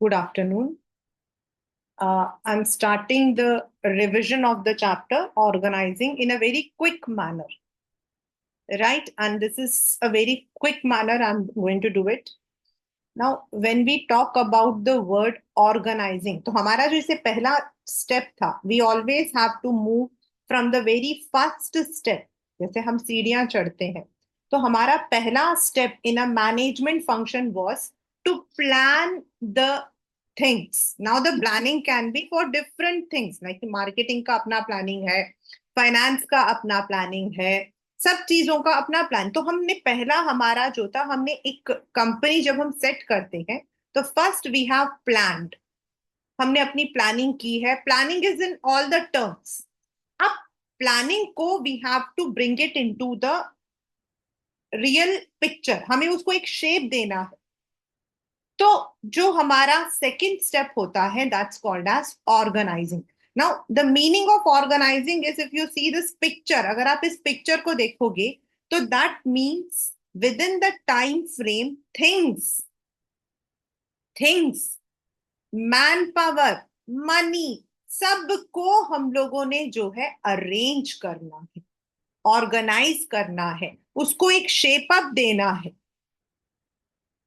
Good afternoon. I'm starting the revision of the chapter organizing in a very quick manner, right? And this is a very quick manner. I'm going to do it. Now, when we talk about the word organizing, तो हमारा जो इसे पहला step था, we always have to move from the very first step. जैसे हम सीढ़ियां चढ़ते हैं, तो हमारा पहला step in a management function was to plan the things. Now, the planning can be for different things, like marketing का अपना planning है, finance का अपना planning है, सब चीजों का अपना प्लान। तो हमने पहला हमारा जो था, हमने एक कंपनी जब हम सेट करते हैं तो फर्स्ट वी हैव प्लान्ड, हमने अपनी प्लानिंग की है। Planning is in all the terms. अब प्लानिंग को we have to bring it into the real picture, हमें उसको एक शेप देना है। तो जो हमारा सेकेंड स्टेप होता है that's called as organising. Now the meaning of organising is, if you see this picture, अगर आप इस पिक्चर को देखोगे तो that means within the time frame things, things, manpower, money, सबको हम लोगों ने जो है अरेंज करना है, ऑर्गेनाइज करना है, उसको एक शेप अप देना है।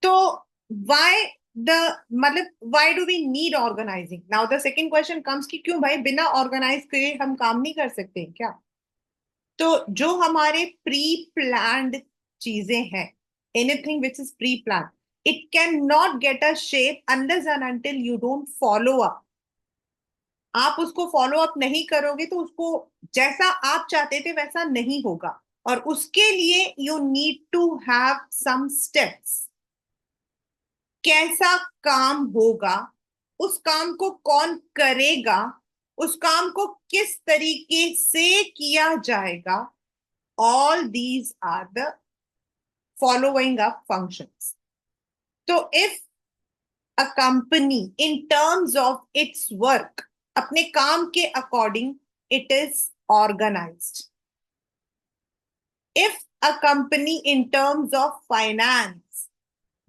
तो why द मतलब why do we need organizing? Now the second question comes कि क्यों भाई बिना ऑर्गेनाइज किए हम काम नहीं कर सकते हैं क्या? तो जो हमारे प्री प्लान्ड चीजें हैं, anything which is pre plan, it can not get a shape unless and until you don't follow up. आप उसको फॉलो अप नहीं करोगे तो उसको जैसा आप चाहते थे वैसा नहीं होगा, और उसके लिए you need to have some steps. कैसा काम होगा, उस काम को कौन करेगा, उस काम को किस तरीके से किया जाएगा, all these are the following up functions. तो if a company in terms of its work, अपने काम के according it is organised. If a company in terms of finance,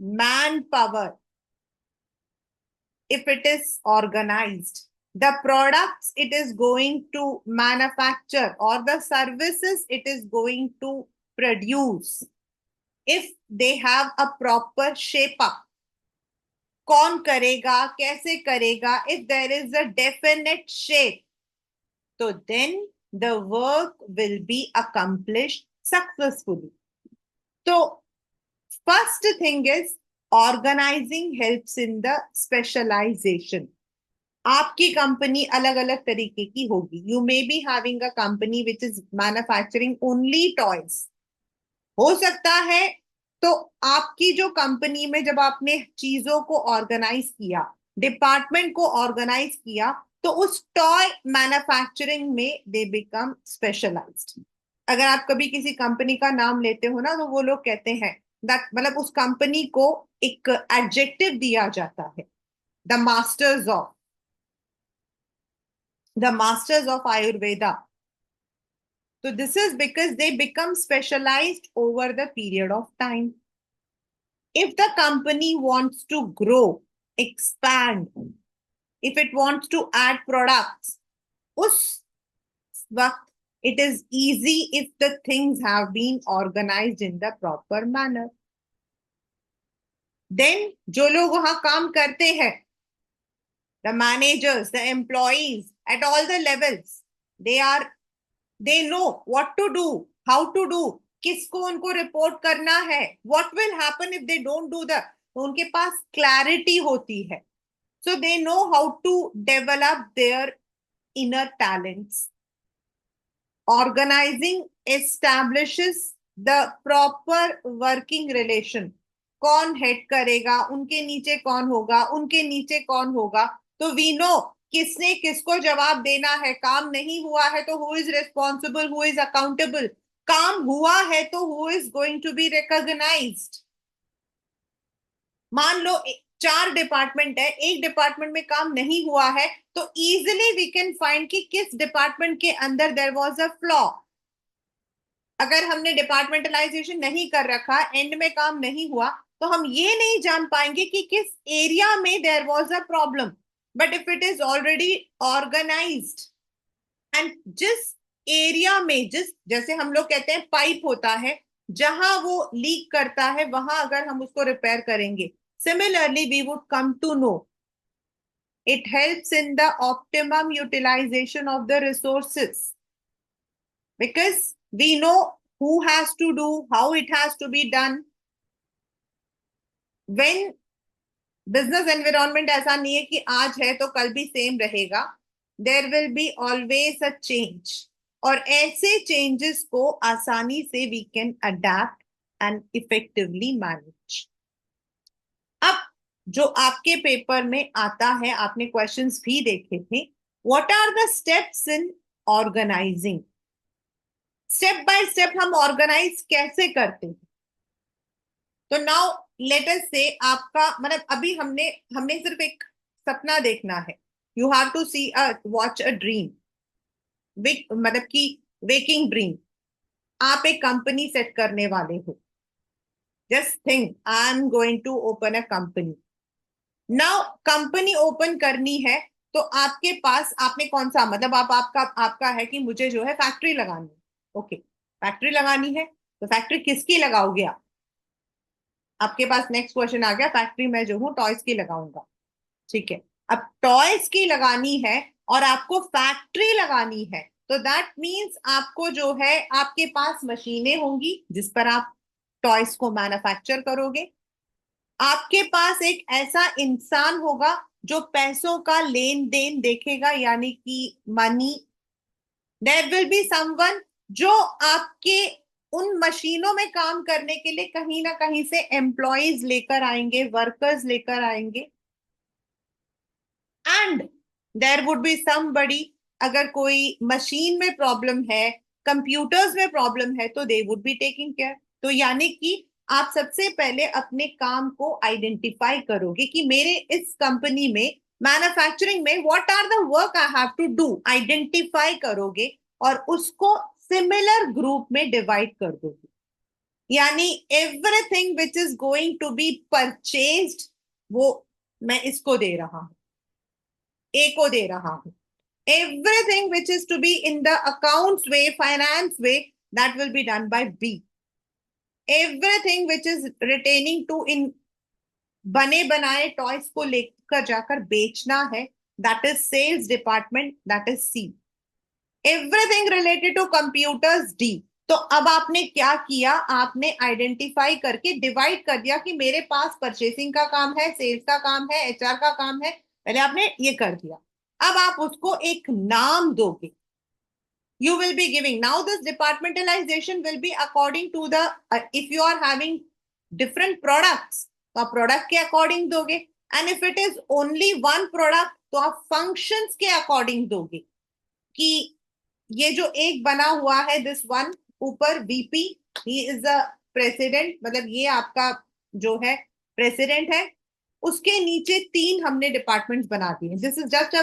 man power, if it is organized, the products it is going to manufacture or the services it is going to produce, if they have a proper shape up, कौन करेगा, कैसे करेगा, if there is a definite shape, so then the work will be accomplished successfully. So first thing is organizing helps in the specialization. आपकी company अलग अलग तरीके की होगी। You may be having a company which is manufacturing only toys, हो सकता है। तो आपकी जो कंपनी में जब आपने चीजों को ऑर्गेनाइज किया, डिपार्टमेंट को ऑर्गेनाइज किया, तो उस टॉय मैन्युफैक्चरिंग में दे बिकम स्पेशलाइज्ड। अगर आप कभी किसी कंपनी का नाम लेते हो ना, तो वो लोग कहते हैं दैट, मतलब उस कंपनी को एक एडजेक्टिव दिया जाता है, the masters of, the masters of Ayurveda. So this is because they become specialized over the period of time. If the company wants to grow, expand, if it wants to add products, उस वक्त it is easy if the things have been organized in the proper manner. Then जो लोग वहां काम करते हैं, the managers, the employees at all the levels, they know what to do, how to do, किसको उनको रिपोर्ट करना है, what will happen if they don't do the, तो उनके पास क्लैरिटी होती है। So they know how to develop their inner talents. Organizing establishes the proper working relation. कौन head करेगा, उनके नीचे कौन होगा, उनके नीचे कौन होगा, तो वी नो किसने किसको जवाब देना है। काम नहीं हुआ है तो who is responsible, who is accountable. काम हुआ है तो who is going to be recognised. मान लो चार डिपार्टमेंट है, एक डिपार्टमेंट में काम नहीं हुआ है, तो इजिली वी कैन फाइंड कि किस डिपार्टमेंट के अंदर देयर वाज अ फ्लॉ। अगर हमने डिपार्टमेंटलाइजेशन नहीं कर रखा, एंड में काम नहीं हुआ, तो हम ये नहीं जान पाएंगे कि किस एरिया में there was a problem. But if it is already organised and जिस एरिया में, जिस जैसे हम लोग कहते हैं पाइप होता है, जहां वो लीक करता है वहां अगर हम उसको रिपेयर करेंगे, similarly we would come to know it helps in the optimum utilization of the resources because we know who has to do, how it has to be done. When business environment ऐसा नहीं है कि आज है तो कल भी same रहेगा, there will be always a change, और ऐसे changes को आसानी से we can adapt and effectively manage. अब जो आपके पेपर में आता है, आपने क्वेश्चंस भी देखे थे, what are the steps in organising, step by step हम ऑर्गेनाइज कैसे करते हैं। तो नाउ लेट अस से आपका मतलब अभी हमने हमने सिर्फ एक सपना देखना है, you have to see a watch a dream, मतलब कि वेकिंग ड्रीम। आप एक कंपनी सेट करने वाले हो, just think I am going to open a company. Now company open करनी है तो आपके पास आपने कौन सा मतलब आप आपका आपका है कि मुझे जो है फैक्ट्री लगानी है। ओके, फैक्ट्री लगानी है तो फैक्ट्री किसकी लगाओगे आप? आपके पास नेक्स्ट क्वेश्चन आ गया, फैक्ट्री मैं जो हूँ टॉयज की लगाऊंगा। ठीक है, अब टॉयज की लगानी है और आपको फैक्ट्री लगानी है, तो दैट मीन्स आपको जो है आपके पास मशीनें होंगी जिस पर आप टॉयज को मैन्युफैक्चर करोगे। आपके पास एक ऐसा इंसान होगा जो पैसों का लेन देन देखेगा, यानी कि money. There will be someone जो आपके उन मशीनों में काम करने के लिए कहीं ना कहीं से एम्प्लॉयज लेकर आएंगे, वर्कर्स लेकर आएंगे। And there would be somebody, अगर कोई मशीन में प्रॉब्लम है, कंप्यूटर्स में प्रॉब्लम है, तो they would be taking care. तो यानी कि आप सबसे पहले अपने काम को आइडेंटिफाई करोगे कि मेरे इस कंपनी में मैन्युफैक्चरिंग में what are the work I have to do, identify करोगे और उसको सिमिलर ग्रुप में डिवाइड कर दोगे। यानी everything which is going to be purchased वो मैं इसको दे रहा हूं, ए को दे रहा हूं। Everything which is to be in the accounts way, finance way, that will be done by B. Everything which is retaining to in बने बनाए टॉयज को लेकर जाकर बेचना है, that is sales department, that is C. Everything related to computers, D. तो अब आपने क्या किया, आपने आइडेंटिफाई करके डिवाइड कर दिया कि मेरे पास परचेसिंग का काम है, सेल्स का काम है, एचआर का काम है, पहले आपने ये कर दिया। अब आप उसको एक नाम दोगे, you will be giving, now this departmentalization will be according to the if you are having different products तो आप प्रोडक्ट के अकॉर्डिंग दोगे, and if it is only one product तो आप फंक्शंस के अकॉर्डिंग दोगे कि ये जो एक बना हुआ है दिस वन, ऊपर VP, he is the president, मतलब ये आपका जो है प्रेसिडेंट है, उसके नीचे तीन हमने डिपार्टमेंट्स बना दिए, this is just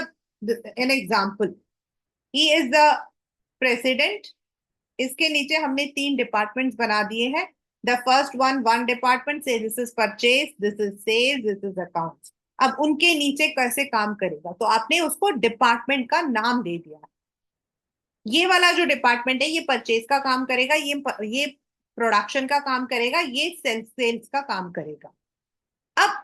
an example, he is the president, इसके नीचे हमने तीन डिपार्टमेंट्स बना दिए हैं। द फर्स्ट वन डिपार्टमेंट से this is purchase, this is sales, this is accounts. अब उनके नीचे कैसे काम करेगा, तो आपने उसको डिपार्टमेंट का नाम दे दिया। ये वाला जो डिपार्टमेंट है ये परचेज का काम करेगा, ये प्रोडक्शन का काम करेगा, ये सेल्स का काम करेगा। अब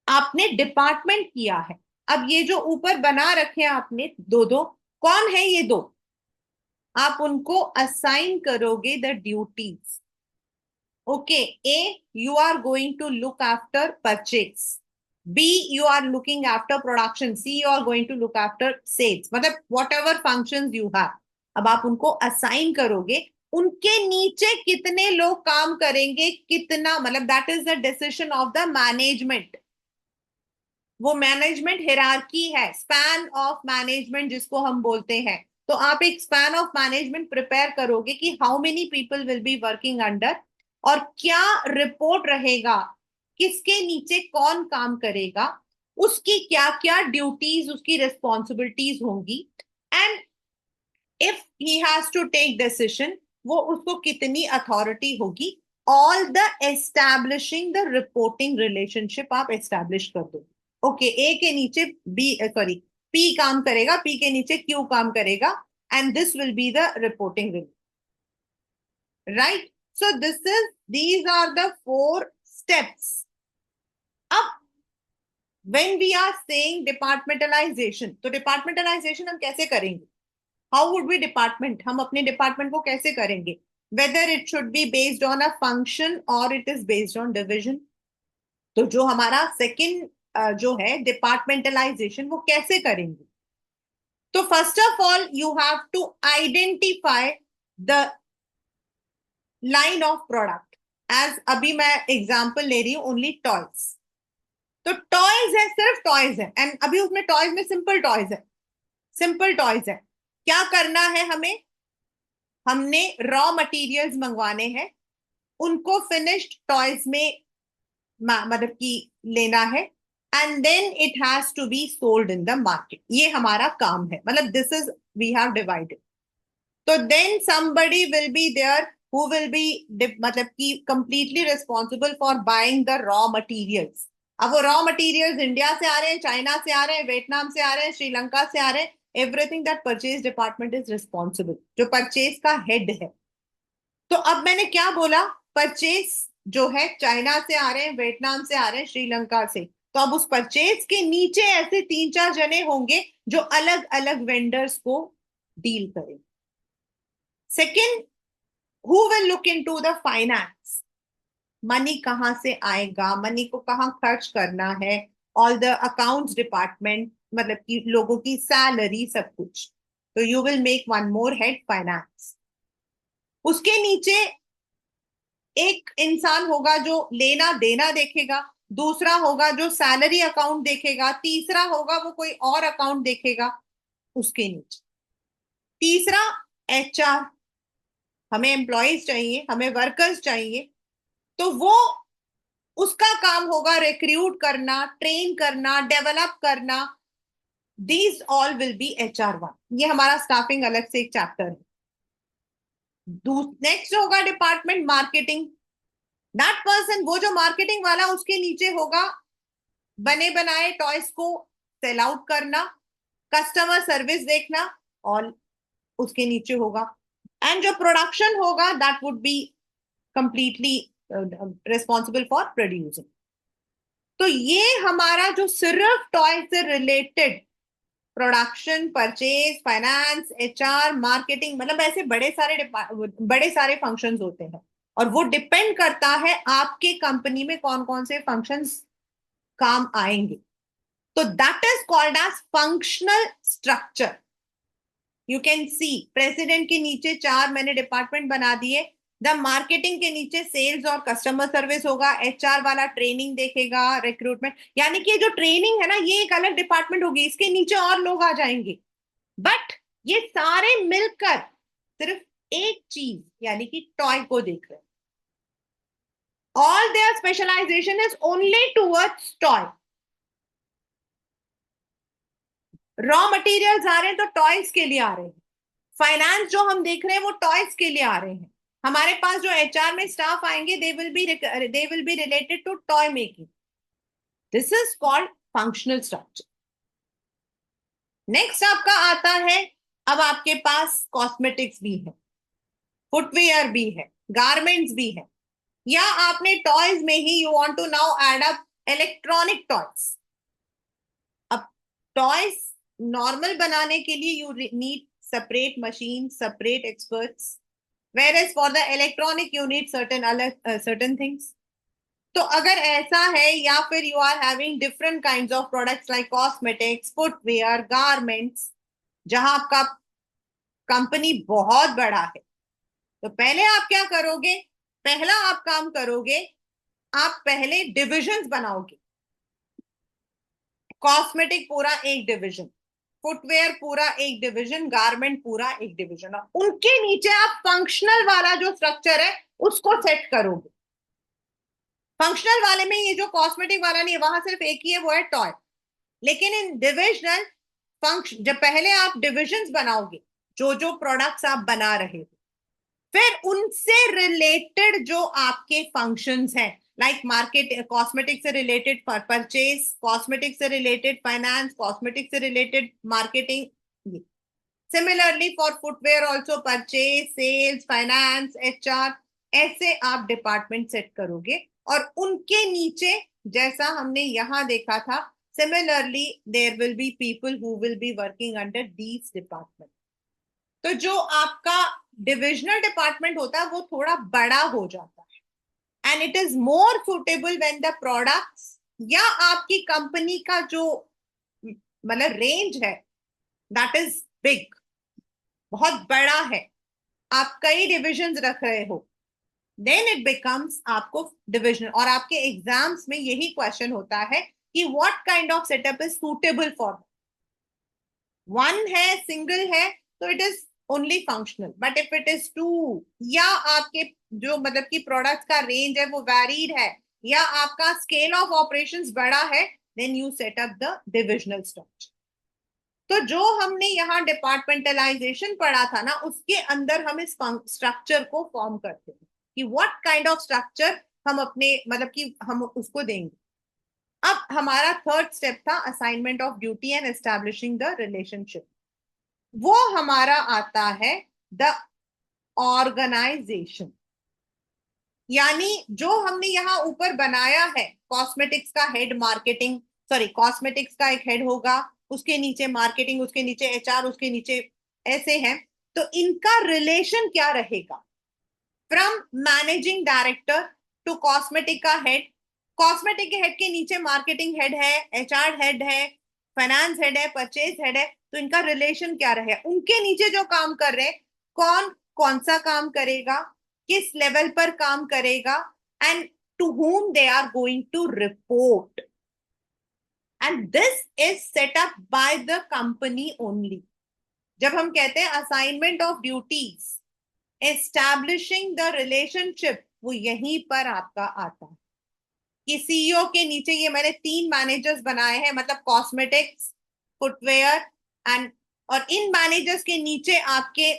आपने डिपार्टमेंट किया है, अब ये जो ऊपर बना रखे हैं आपने दो दो, कौन है ये दो, आप उनको असाइन करोगे the duties. Okay, a you are going to look after purchase, b you are looking after production, c you are going to look after sales, मतलब whatever function you have. अब आप उनको assign करोगे, उनके नीचे कितने लोग काम करेंगे, कितना, मतलब that is the decision of the management. वो मैनेजमेंट हिरार्की है, स्पैन ऑफ मैनेजमेंट जिसको हम बोलते हैं। तो आप एक स्पैन ऑफ मैनेजमेंट प्रिपेयर करोगे कि how many people will be working under, और क्या रिपोर्ट रहेगा, किसके नीचे कौन काम करेगा, उसकी क्या क्या ड्यूटीज, उसकी रिस्पॉन्सिबिलिटीज होंगी, and if he has to take decision वो उसको कितनी अथॉरिटी होगी, all the establishing the reporting relationship आप एस्टैब्लिश कर दो। ओके, ए के नीचे बी, सॉरी, पी काम करेगा, पी के नीचे क्यू काम करेगा, and this will be the reporting, right? So these are the four steps. अब when we are saying departmentalization, तो departmentalization हम कैसे करेंगे? How would we department? हम अपने department को कैसे करेंगे? Whether it should be based on a function or it is based on division. तो जो हमारा second जो है departmentalization, वो कैसे करेंगे? तो first of all you have to identify the line of product. As अभी मैं एग्जाम्पल ले रही हूं ओनली टॉयज। तो टॉयज है, सिर्फ टॉयज है, एंड अभी उसमें टॉयज में सिंपल टॉयज है, सिंपल टॉयज है। क्या करना है हमें? हमने रॉ मटेरियल्स मंगवाने हैं, उनको फिनिश्ड टॉयज में मतलब कि लेना है, and then it has to be sold in the market. ये हमारा काम है, मतलब this is we have divided. तो then somebody will be there who will be मतलब कि completely responsible for buying the raw materials। अब वो रॉ मटेरियल्स इंडिया से आ रहे हैं, चाइना से आ रहे हैं, वियतनाम से आ रहे हैं, श्रीलंका से आ रहे हैं, everything that purchase department is responsible, जो परचेज का हेड है। तो अब मैंने क्या बोला? परचेज जो है चाइना से आ रहे हैं, वियतनाम से आ रहे हैं, श्रीलंका से। तो अब उस परचेज के नीचे ऐसे 3-4 जने होंगे जो अलग अलग वेंडर्स को डील करेंगे। Second, who will look into the finance? Money कहां से आएगा, मनी को कहां खर्च करना है, ऑल द अकाउंट्स डिपार्टमेंट, मतलब कि लोगों की सैलरी, सब कुछ। तो you will make one more head, finance. उसके नीचे एक इंसान होगा जो लेना देना देखेगा, दूसरा होगा जो सैलरी अकाउंट देखेगा, तीसरा होगा वो कोई और अकाउंट देखेगा उसके नीचे, तीसरा एचआर। हमें एम्प्लॉयज चाहिए, हमें वर्कर्स चाहिए, तो वो उसका काम होगा रिक्रूट करना, ट्रेन करना, डेवलप करना। These all will be HR1। ये हमारा स्टाफिंग अलग से एक चैप्टर है। नेक्स्ट होगा डिपार्टमेंट मार्केटिंग। दैट पर्सन, वो जो मार्केटिंग वाला, उसके नीचे होगा बने बनाए टॉयज को सेल आउट करना, कस्टमर सर्विस देखना, और उसके नीचे होगा। एंड जो प्रोडक्शन होगा that would be completely responsible for producing. तो ये हमारा जो सिर्फ टॉय से related production, purchase, finance, HR, marketing, मतलब ऐसे बड़े सारे फंक्शंस होते हैं, और वो डिपेंड करता है आपके कंपनी में कौन कौन से फंक्शंस काम आएंगे। तो that is called as functional structure. You can see president के नीचे 4 मैंने डिपार्टमेंट बना दिए। द मार्केटिंग के नीचे सेल्स और कस्टमर सर्विस होगा, HR वाला ट्रेनिंग देखेगा, रिक्रूटमेंट, यानी कि जो ट्रेनिंग है ना, ये एक अलग डिपार्टमेंट होगी, इसके नीचे और लोग आ जाएंगे। बट ये सारे मिलकर सिर्फ एक चीज यानी कि टॉय को देख रहे हैं। All their specialisation is only towards toy. Raw materials आ रहे हैं तो टॉयज के लिए आ रहे हैं, फाइनेंस जो हम देख रहे हैं वो टॉयज के लिए आ रहे हैं, हमारे पास जो HR में स्टाफ आएंगे they will be related to toy making. This is called functional structure. Next आपका आता है, अब आपके पास कॉस्मेटिक्स भी है, फुटवेयर भी है, गारमेंट्स भी है, या आपने टॉयज में ही you want to now add up electronic toys. अब टॉयज नॉर्मल बनाने के लिए you need separate machine, separate experts, whereas for the electronic you need certain things। तो अगर ऐसा है, या फिर you are having different kinds of products like cosmetics, footwear, garments, जहां आपका कंपनी बहुत बड़ा है, तो पहले आप क्या करोगे? पहला आप काम करोगे, आप पहले डिविजन्स बनाओगे। कॉस्मेटिक पूरा एक डिविजन, फुटवेयर पूरा एक डिविजन, गारमेंट पूरा एक डिविजन, और उनके नीचे आप फंक्शनल वाला जो स्ट्रक्चर है उसको सेट करोगे। फंक्शनल वाले में ये जो कॉस्मेटिक वाला नहीं है, वहां सिर्फ एक ही है, वो है टॉय। लेकिन इन डिविजनल फंक्शन, जब पहले आप डिविजन्स बनाओगे जो जो प्रोडक्ट्स आप बना रहे हो, फिर उनसे रिलेटेड जो आपके फंक्शंस हैं, लाइक मार्केट, कॉस्मेटिक से रिलेटेड परचेज, कॉस्मेटिक से रिलेटेड फाइनेंस, कॉस्मेटिक से related marketing. Similarly for footwear also purchase, sales, finance, HR, ऐसे आप डिपार्टमेंट सेट करोगे। और उनके नीचे, जैसा हमने यहां देखा था, similarly there will be people who will be working under these department. तो जो आपका डिविजनल डिपार्टमेंट होता है वो थोड़ा बड़ा हो जाता है, and it is more suitable when the products या आपकी कंपनी का जो मतलब रेंज है दैट इज बिग, बहुत बड़ा है, आप कई डिविजन्स रख रहे हो, देन इट बिकम्स आपको डिविजन। और आपके एग्जाम्स में यही क्वेश्चन होता है कि what kind of setup is suitable for, one है, सिंगल है, तो it is only functional. But if it is two, या आपके जो मतलब कि प्रोडक्ट का रेंज है वो वैरीड है, या आपका स्केल ऑफ ऑपरेशंस बड़ा है, then you set up the divisional structure. तो जो हमने यहाँ डिपार्टमेंटलाइजेशन पढ़ा था ना, उसके अंदर हम इस स्ट्रक्चर को फॉर्म करते हैं कि व्हाट काइंड ऑफ स्ट्रक्चर हम अपने मतलब कि हम उसको देंगे। अब हमारा थर्ड स्टेप था assignment of duty and establishing the relationship. वो हमारा आता है द ऑर्गेनाइजेशन। यानी जो हमने यहाँ ऊपर बनाया है, कॉस्मेटिक्स का हेड मार्केटिंग, सॉरी कॉस्मेटिक्स का एक हेड होगा, उसके नीचे मार्केटिंग, उसके नीचे एचआर, उसके नीचे ऐसे हैं। तो इनका रिलेशन क्या रहेगा? From managing director to cosmetic का हेड, कॉस्मेटिक के हेड के नीचे मार्केटिंग हेड है, एचआर हेड है, फाइनेंस हेड है, परचेज हेड है। तो इनका रिलेशन क्या रहेगा? उनके नीचे जो काम कर रहे हैं, कौन कौन सा काम करेगा, किस लेवल पर काम करेगा, and to whom they are going to report, and this is set up by the company only। जब हम कहते हैं assignment of duties, establishing the relationship, वो यहीं पर आपका आता है कि सीईओ के नीचे ये मैंने 3 मैनेजर्स बनाए हैं, मतलब कॉस्मेटिक्स, फुटवेयर एंड, और इन मैनेजर्स के नीचे आपके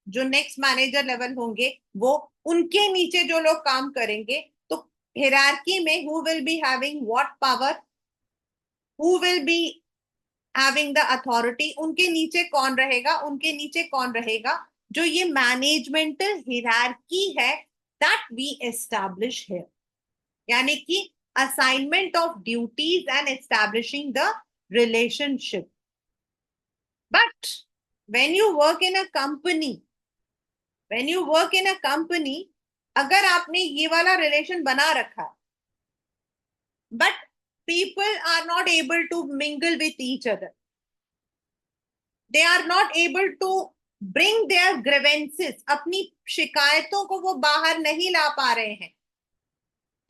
जो नेक्स्ट मैनेजर लेवल होंगे, वो उनके नीचे जो लोग काम करेंगे। तो हिरार्की में who will be having what power, who will be having the authority, उनके नीचे कौन रहेगा, उनके नीचे कौन रहेगा, जो ये मैनेजमेंटल हिरार्की है दैट वी एस्टैब्लिश हियर। यानी कि assignment of duties and establishing the relationship. But when you work in a company, when you work in a company, अगर आपने ये वाला रिलेशन बना रखा, but people are not able to mingle with each other, they are not able to bring their grievances, अपनी शिकायतों को वो बाहर नहीं ला पा रहे हैं,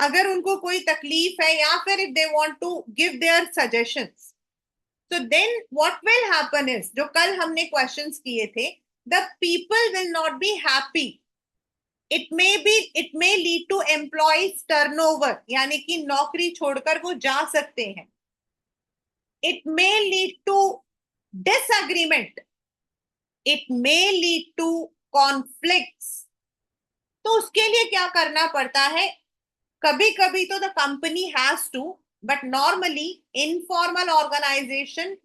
अगर उनको कोई तकलीफ है, या फिर if they want to give their suggestions, so then what will happen is, जो कल हमने क्वेश्चंस किए थे, the people will not be happy, it may lead to employees turnover, यानी कि नौकरी छोड़कर वो जा सकते हैं, it may lead to disagreement, it may lead to conflicts। तो उसके लिए क्या करना पड़ता है? कभी कभी तो the company has to, but normally informal organization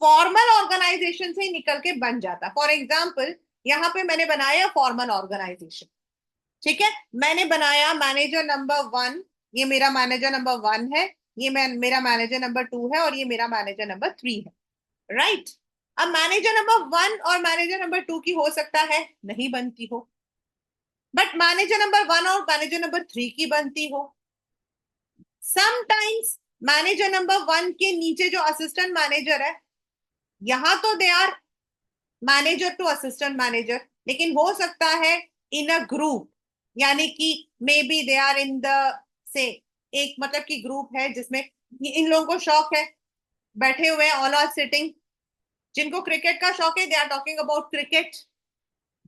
formal organization से ही निकल के बन जाता। फॉर एग्जाम्पल, यहाँ पे मैंने बनाया फॉर्मल ऑर्गेनाइजेशन, ठीक है, मैंने बनाया मैनेजर नंबर 1, ये मेरा मैनेजर नंबर 1 है, ये मेरा मैनेजर नंबर 2 है, और ये मेरा मैनेजर नंबर 3 है, राइट। अब मैनेजर नंबर 1 और मैनेजर नंबर 2 की हो सकता है नहीं बनती हो, बट मैनेजर नंबर 1 और मैनेजर नंबर 3 की बनती हो। समटाइम्स मैनेजर नंबर 1 के नीचे जो असिस्टेंट मैनेजर है, यहां तो they are manager to assistant manager, लेकिन हो सकता है इन अ ग्रुप, यानी कि maybe they are in the से, एक मतलब कि ग्रुप है जिसमें इन लोगों को शौक है, बैठे हुए हैं, ऑल आर सिटिंग, जिनको क्रिकेट का शौक है they are talking about cricket,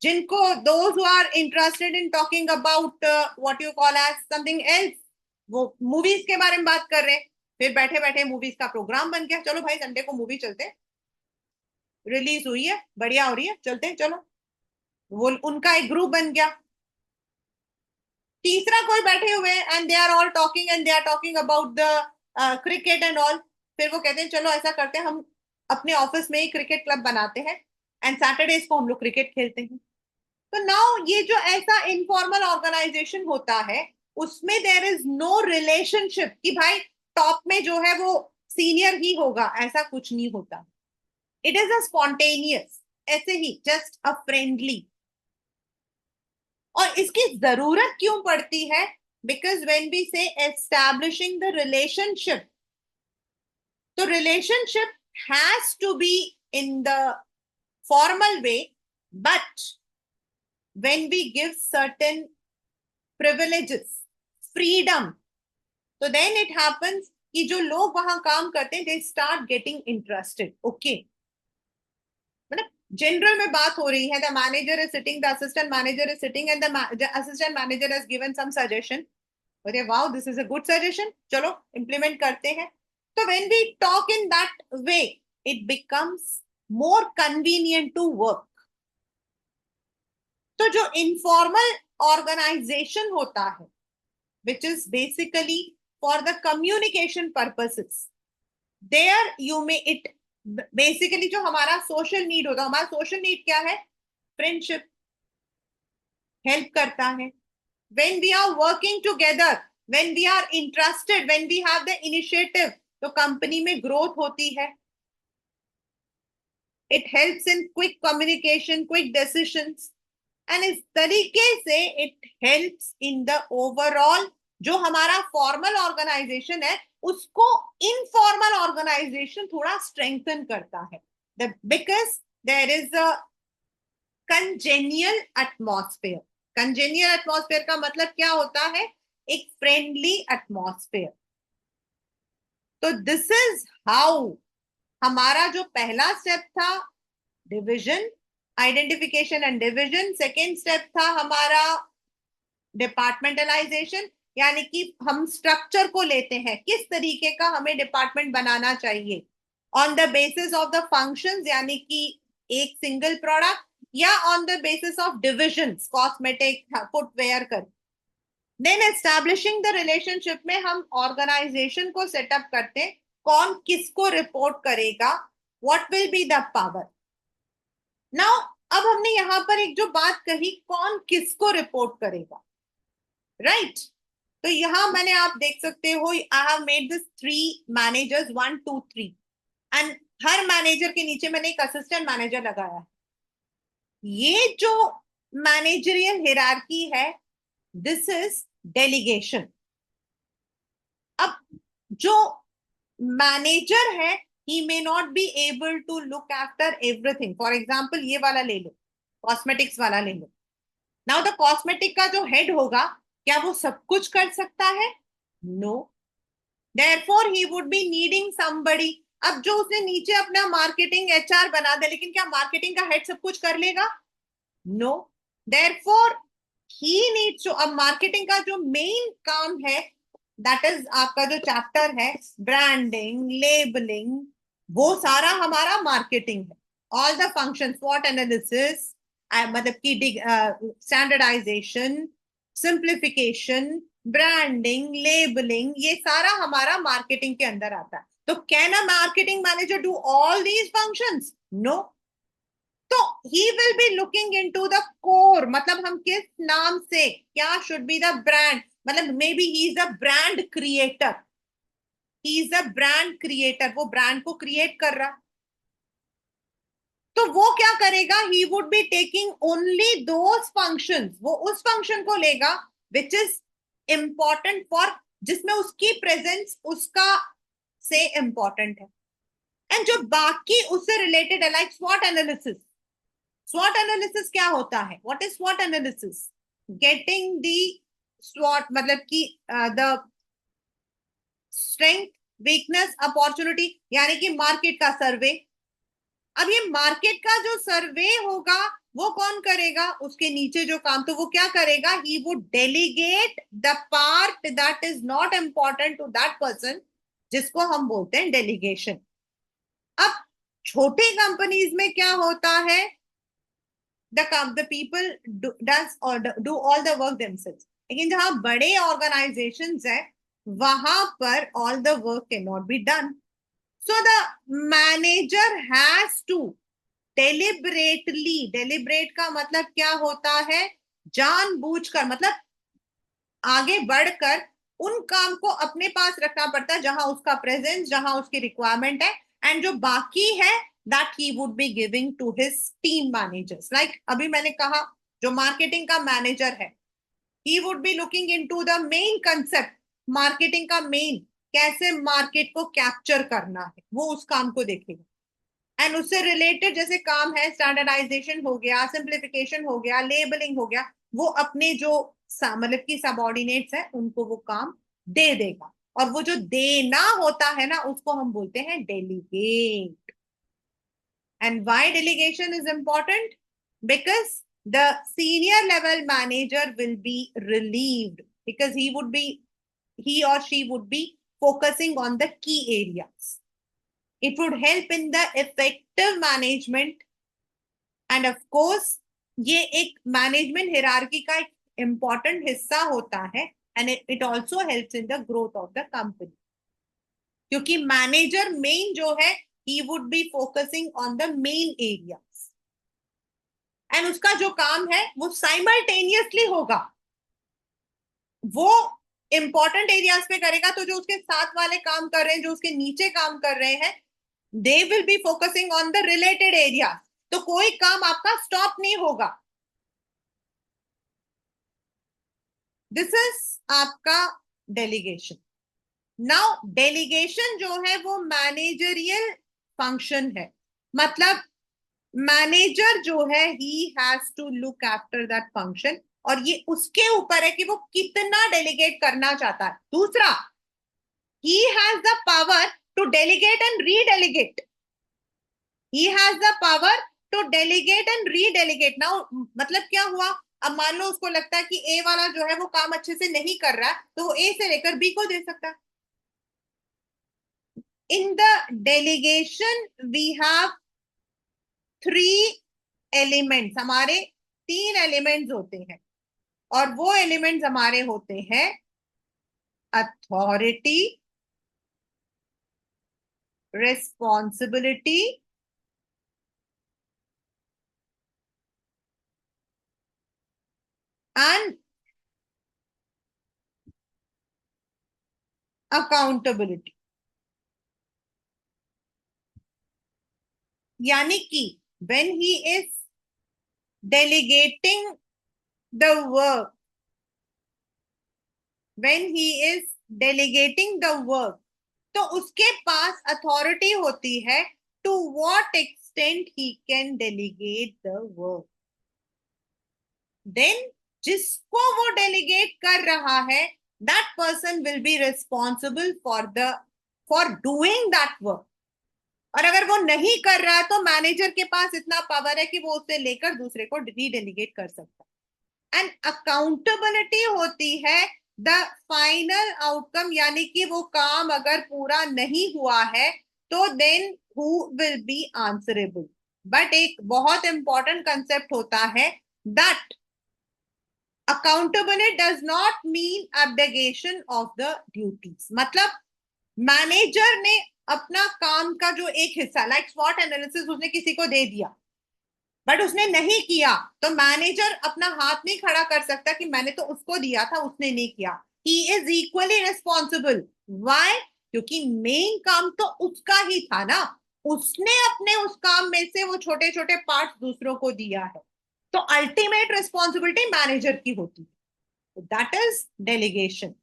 जिनको those who are interested in talking about what you call as something else, वो मूवीज के बारे में बात कर रहे हैं। फिर बैठे बैठे मूवीज का प्रोग्राम बन गया, चलो भाई संडे को मूवी चलते, रिलीज हुई है, बढ़िया हो रही है, चलते हैं चलो, वो उनका एक ग्रुप बन गया। तीसरा कोई बैठे हुए and they are all talking and they are talking about the cricket and all. फिर वो कहते हैं चलो ऐसा करते हैं, हम अपने ऑफिस में ही क्रिकेट क्लब बनाते हैं एंड सैटरडेज को हम लोग क्रिकेट खेलते हैं। तो नाउ ये जो ऐसा इनफॉर्मल ऑर्गेनाइजेशन होता है उसमें देयर इज नो रिलेशनशिप कि भाई टॉप में जो है वो सीनियर ही होगा, ऐसा कुछ नहीं होता। इट इज अ स्पॉन्टेनियस, ऐसे ही जस्ट अ फ्रेंडली। और इसकी जरूरत क्यों पड़ती है? Because when we say establishing the relationship, तो relationship has to be in the formal way, but when we give certain privileges, freedom, so then it happens कि जो लोग वहां काम करते हैं they start getting interested. Okay, मतलब general में बात हो रही है, the manager is sitting, the assistant manager is sitting and the assistant manager has given some suggestion. अरे wow, this is a good suggestion, चलो implement करते हैं। तो when we talk in that way, it becomes more convenient to work. तो जो informal organization होता है which is basically for the communication purposes, there you may it basically जो हमारा सोशल नीड होता है, हमारा सोशल नीड क्या है? फ्रेंडशिप, हेल्प करता है। When we are working together, when we are interested, when we have the initiative, तो कंपनी में ग्रोथ होती है। It helps in quick communication, quick decisions, and इस तरीके से it helps in the overall जो हमारा फॉर्मल ऑर्गेनाइजेशन है उसको इनफॉर्मल ऑर्गेनाइजेशन थोड़ा स्ट्रेंथन करता है, because there is a congenial atmosphere. Congenial atmosphere का मतलब क्या होता है? एक फ्रेंडली एटमॉस्फेयर। तो दिस इज हाउ हमारा जो पहला स्टेप था division, identification and division, second step था हमारा डिपार्टमेंटलाइजेशन, यानी कि हम स्ट्रक्चर को लेते हैं, किस तरीके का हमें डिपार्टमेंट बनाना चाहिए on the basis of the functions, यानी कि एक सिंगल प्रोडक्ट, या on the basis of divisions, cosmetic, footwear कर। देन एस्टैब्लिशिंग द रिलेशनशिप में हम ऑर्गेनाइजेशन को सेटअप करते हैं, कौन किसको रिपोर्ट करेगा, what will be the power. Now अब हमने यहां पर एक जो बात कही, कौन किसको रिपोर्ट करेगा, राइट? तो यहां मैंने, आप देख सकते हो, I have made this 3 managers, 1 2 3, and her manager के नीचे मैंने एक असिस्टेंट मैनेजर लगाया है। ये जो मैनेजरियल हियरार्की है, दिस इज डेलीगेशन। अब जो मैनेजर है he may not be able to look after everything. For example, ये वाला ले लो, कॉस्मेटिक्स वाला ले लो। नाउ द कॉस्मेटिक का जो हेड होगा, क्या वो सब कुछ कर सकता है? No. Therefore he would be needing somebody. अब जो उसने नीचे अपना मार्केटिंग एचआर बना दे, लेकिन क्या मार्केटिंग का हेड सब कुछ कर लेगा? No. Therefore he needs to, अब मार्केटिंग का जो मेन काम है, दैट इज आपका जो चैप्टर है ब्रांडिंग, लेबलिंग, वो सारा हमारा मार्केटिंग है। ऑल द फंक्शन, स्वॉट एनालिसिस, मतलब की स्टैंडर्डाइजेशन, सिंप्लीफिकेशन, ब्रांडिंग, लेबलिंग, ये सारा हमारा मार्केटिंग के अंदर आता है। तो can a marketing manager do all these functions? No. तो he will be looking into the core, मतलब हम किस नाम से, क्या शुड बी द ब्रांड, मतलब may be he is a brand creator, he is a brand creator, वो brand को क्रिएट कर रहा। तो वो क्या करेगा? He would be taking only those functions, वो उस फंक्शन को लेगा विच इज इंपॉर्टेंट फॉर, जिसमें उसकी प्रेजेंस उसका से इंपॉर्टेंट है, एंड जो बाकी उससे रिलेटेड है, लाइक स्वॉट एनालिसिस। SWOT एनालिसिस क्या होता है? What is SWOT analysis? Getting the SWOT, मतलब कि द स्ट्रेंथ, वीकनेस, अपॉर्चुनिटी, यानी कि मार्केट का सर्वे। अब ये मार्केट का जो सर्वे होगा वो कौन करेगा? उसके नीचे जो काम, तो वो क्या करेगा? He would delegate the part that is not important to that person, जिसको हम बोलते हैं डेलीगेशन। अब छोटी कंपनीज में क्या होता है? The people do all the work themselves. लेकिन जहां बड़े ऑर्गेनाइजेशंस है वहां पर all the work can not be done. So the manager has to deliberately, deliberate का मतलब क्या होता है, जानबूझकर, मतलब आगे बढ़कर उन काम को अपने पास रखना पड़ता है जहां उसका प्रेजेंस, जहां उसकी रिक्वायरमेंट है, एंड जो बाकी है that he would be giving to his team managers. Like अभी मैंने कहा जो मार्केटिंग का मैनेजर है, he would be looking into the main concept, marketing का मेन, कैसे मार्केट को कैप्चर करना है, वो उस काम को देखेगा. एंड उससे रिलेटेड जैसे काम है, स्टैंडर्डाइजेशन हो गया, सिंप्लीफिकेशन हो गया, लेबलिंग हो गया, वो अपने जो मतलब की सबऑर्डिनेट्स है उनको वो काम दे देगा. और वो जो देना होता है ना उसको हम बोलते हैं delegate. And why delegation is important? Because the senior level manager will be relieved because he or she would be focusing on the key areas. It would help in the effective management. And of course ये एक management hierarchy का एक important हिस्सा होता है. And it also helps in the growth of the company, क्योंकि manager main जो है he would be focusing on the main areas, and उसका जो काम है वो साइमल्टेनियसली होगा. वो इंपॉर्टेंट एरियाज पे करेगा तो जो उसके साथ वाले काम कर रहे हैं, जो उसके नीचे काम कर रहे हैं, दे will be focusing on the related area. तो कोई काम आपका स्टॉप नहीं होगा. दिस इज आपका डेलीगेशन. नाउ डेलीगेशन जो है वो मैनेजरियल फंक्शन है. मतलब मैनेजर जो है he has to look after that function, और ये उसके ऊपर है कि वो कितना डेलीगेट करना चाहता है. दूसरा, he has the power to delegate and redelegate. He has the power to delegate and redelegate. Now मतलब क्या हुआ, अब मान लो उसको लगता है कि ए वाला जो है वो काम अच्छे से नहीं कर रहा है, तो वो ए से लेकर बी को दे सकता है. In the delegation we have three elements. हमारे तीन एलिमेंट्स होते हैं, और वो एलिमेंट्स हमारे होते हैं अथॉरिटी, रिस्पॉन्सिबिलिटी एंड अकाउंटेबिलिटी. यानी कि when he is delegating the work, when he is delegating the work, तो उसके पास अथॉरिटी होती है to what extent he can delegate the work. Then जिसको वो डेलीगेट कर रहा है that person will be responsible for doing that work. और अगर वो नहीं कर रहा है तो मैनेजर के पास इतना पावर है कि वो उससे लेकर दूसरे को रीडेलीगेट कर सकता है. एंड अकाउंटेबिलिटी होती है द फाइनल आउटकम, यानी कि वो काम अगर पूरा नहीं हुआ है तो then who will be answerable. But एक बहुत इंपॉर्टेंट कंसेप्ट होता है that accountability does not mean abdication of the duties. मतलब मैनेजर ने अपना काम का जो एक हिस्सा, लाइक स्वॉट एनालिसिस, उसने किसी को दे दिया बट उसने नहीं किया, तो मैनेजर अपना हाथ नहीं खड़ा कर सकता कि मैंने तो उसको दिया था, उसने नहीं किया. He is equally responsible. Why? क्योंकि मेन काम तो उसका ही था ना, उसने अपने उस काम में से वो छोटे छोटे पार्ट दूसरों को दिया है, तो अल्टीमेट रिस्पॉन्सिबिलिटी मैनेजर की होती है. That is delegation.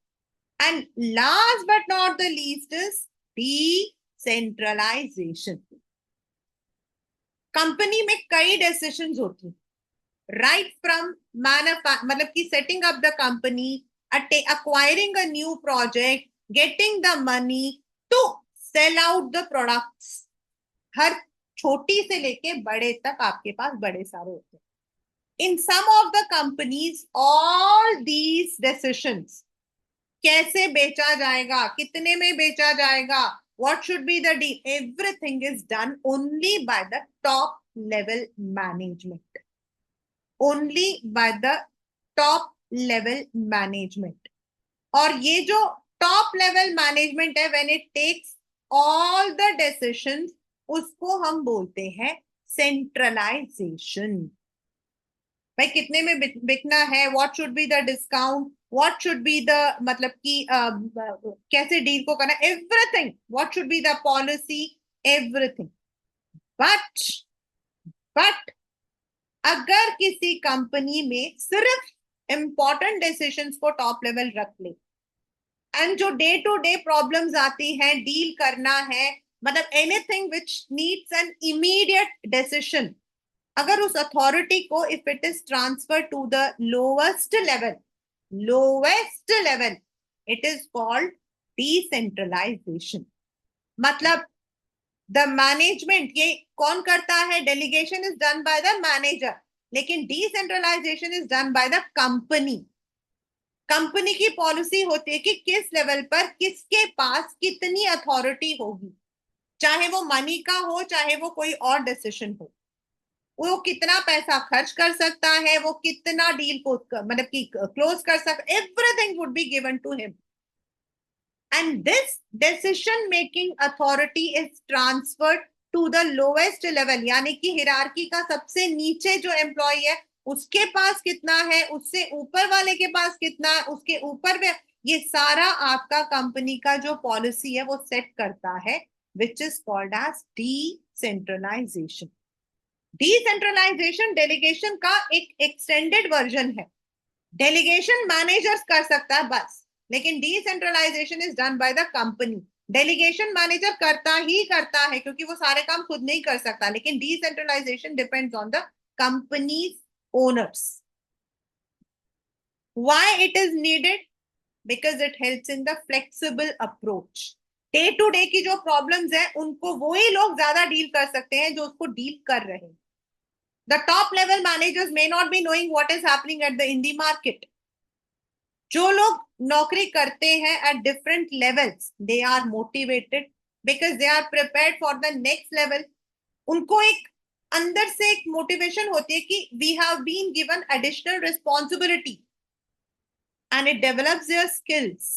And last but not the least is decentralization. Company में कई डिसीजंस होती हैं, राइट फ्रॉम मतलब कि setting up the company, acquiring a new project, getting the money to sell out the products. हर छोटी से लेके बड़े तक आपके पास बड़े सारे होते हैं. In some of the companies all these decisions, कैसे बेचा जाएगा, कितने में बेचा जाएगा, what should be the deal, everything is done only by the top level management, only by the top level management. और ये जो टॉप लेवल मैनेजमेंट है, when it takes all the decisions, उसको हम बोलते हैं सेंट्रलाइजेशन। भाई कितने में बिकना है, what should be the discount, what should be the, मतलब कि कैसे डील को करना, everything, what should be the policy, everything. But but अगर किसी कंपनी में सिर्फ इंपॉर्टेंट डिसीजंस को टॉप लेवल रख ले, एंड जो डे टू डे प्रॉब्लम्स आती हैं डील करना है, मतलब anything which needs an immediate decision, अगर उस अथॉरिटी को, if it is transfer to the lowest level, it is called decentralisation. मतलब द मैनेजमेंट, ये कौन करता है, delegation is done by the manager, लेकिन decentralisation is done by the company. Company की पॉलिसी होती है कि किस लेवल पर किसके पास कितनी अथॉरिटी होगी, चाहे वो मनी का हो, चाहे वो कोई और डिसीजन हो, वो कितना पैसा खर्च कर सकता है, वो कितना डील को मतलब कि क्लोज कर सकता, everything would be given to him, and this decision making authority is transferred to the lowest level, यानी कि हिरार्की का सबसे नीचे जो एम्प्लॉय है उसके पास कितना है, उससे ऊपर वाले के पास कितना है, उसके ऊपर में, ये सारा आपका कंपनी का जो पॉलिसी है वो सेट करता है, which is called as decentralization. Decentralization delegation का एक एक्सटेंडेड वर्जन है। डेलीगेशन मैनेजर्स कर सकता है बस, लेकिन decentralisation is done by the company. Delegation manager करता ही करता है क्योंकि वो सारे काम खुद नहीं कर सकता, लेकिन decentralization depends on the company's owners. Why it is needed? Because it helps in the flexible approach. Day to day की जो प्रॉब्लम्स है उनको वही लोग ज्यादा डील कर सकते हैं जो उसको डील कर रहे हैं। The top level managers may not be knowing what is happening at the in the market. जो लोग नौकरी करते हैं at different levels, they are motivated because they are prepared for the next level. उनको एक अंदर से एक मोटिवेशन होती है कि we have been given additional responsibility and it develops their skills.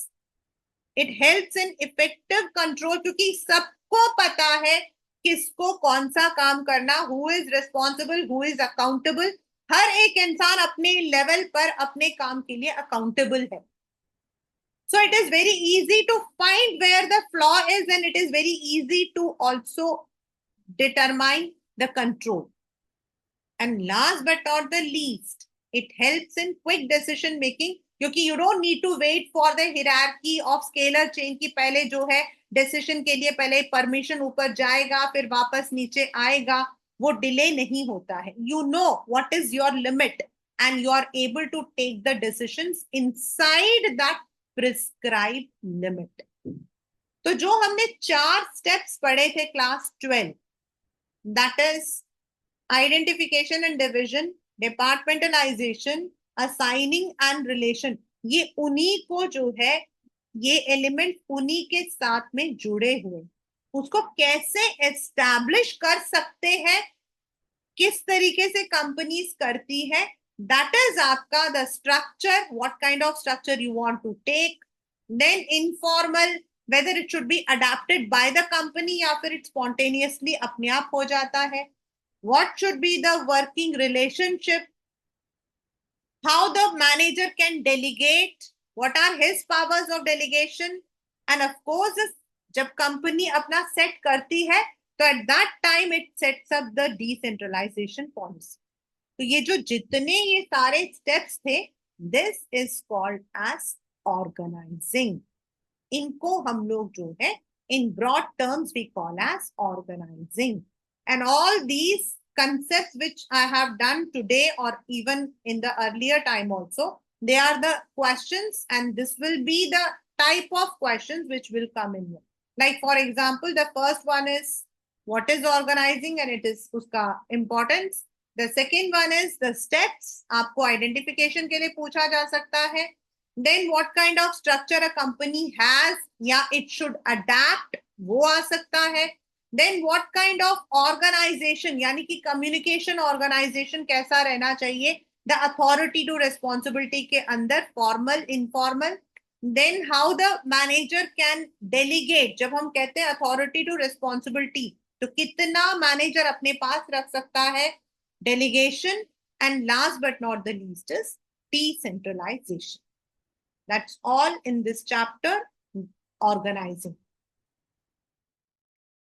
It helps in effective control क्योंकि सबको पता है किसको कौन सा काम करना, who is responsible, who is accountable. हर एक इंसान अपने लेवल पर अपने काम के लिए अकाउंटेबल है। So it is very easy to find where the flaw is and it is very easy to also determine the control. And last but not the least, it helps in quick decision making क्योंकि you don't need to wait for the hierarchy of scalar chain की पहले जो है decision के लिए पहले permission ऊपर जाएगा फिर वापस नीचे आएगा, वो डिले नहीं होता है। You know what is your limit and you are able to take the decisions inside that prescribed limit. तो जो हमने 4 स्टेप्स पढ़े थे class 12, that is identification and division, departmentalisation, assigning and relation, ये उन्हीं को जो है, ये एलिमेंट उन्हीं के साथ में जुड़े हुए, उसको कैसे एस्टैब्लिश कर सकते हैं, किस तरीके से कंपनीज करती है, दैट इज आपका the structure, what kind of structure you want to take. Then informal, whether it should be adapted by the company या फिर इट स्पॉन्टेनियसली अपने आप हो जाता है। What should be the working relationship? How the manager can delegate? What are his powers of delegation? And of course, जब company अपना set करती है तो at that time it sets up the decentralization policy. तो ये जो जितने ये सारे steps थे, this is called as organizing. इनको हम लोग जो है in broad terms we call as organizing. And all these concepts which I have done today or even in the earlier time also, they are the questions and this will be the type of questions which will come in here. Like for example, the first one is what is organizing and it is uska importance. The second one is the steps, आपको identification के लिए पूछा जा सकता है। Then what kind of structure a company has या it should adapt, वो आ सकता है। Then what kind of organization यानी कि communication organization कैसा रहना चाहिए, the authority to responsibility के अंदर formal, informal, then how the manager can delegate. जब हम कहते हैं authority to responsibility, तो कितना manager अपने पास रख सकता है, delegation, and last but not the least is decentralization. That's all in this chapter, organizing.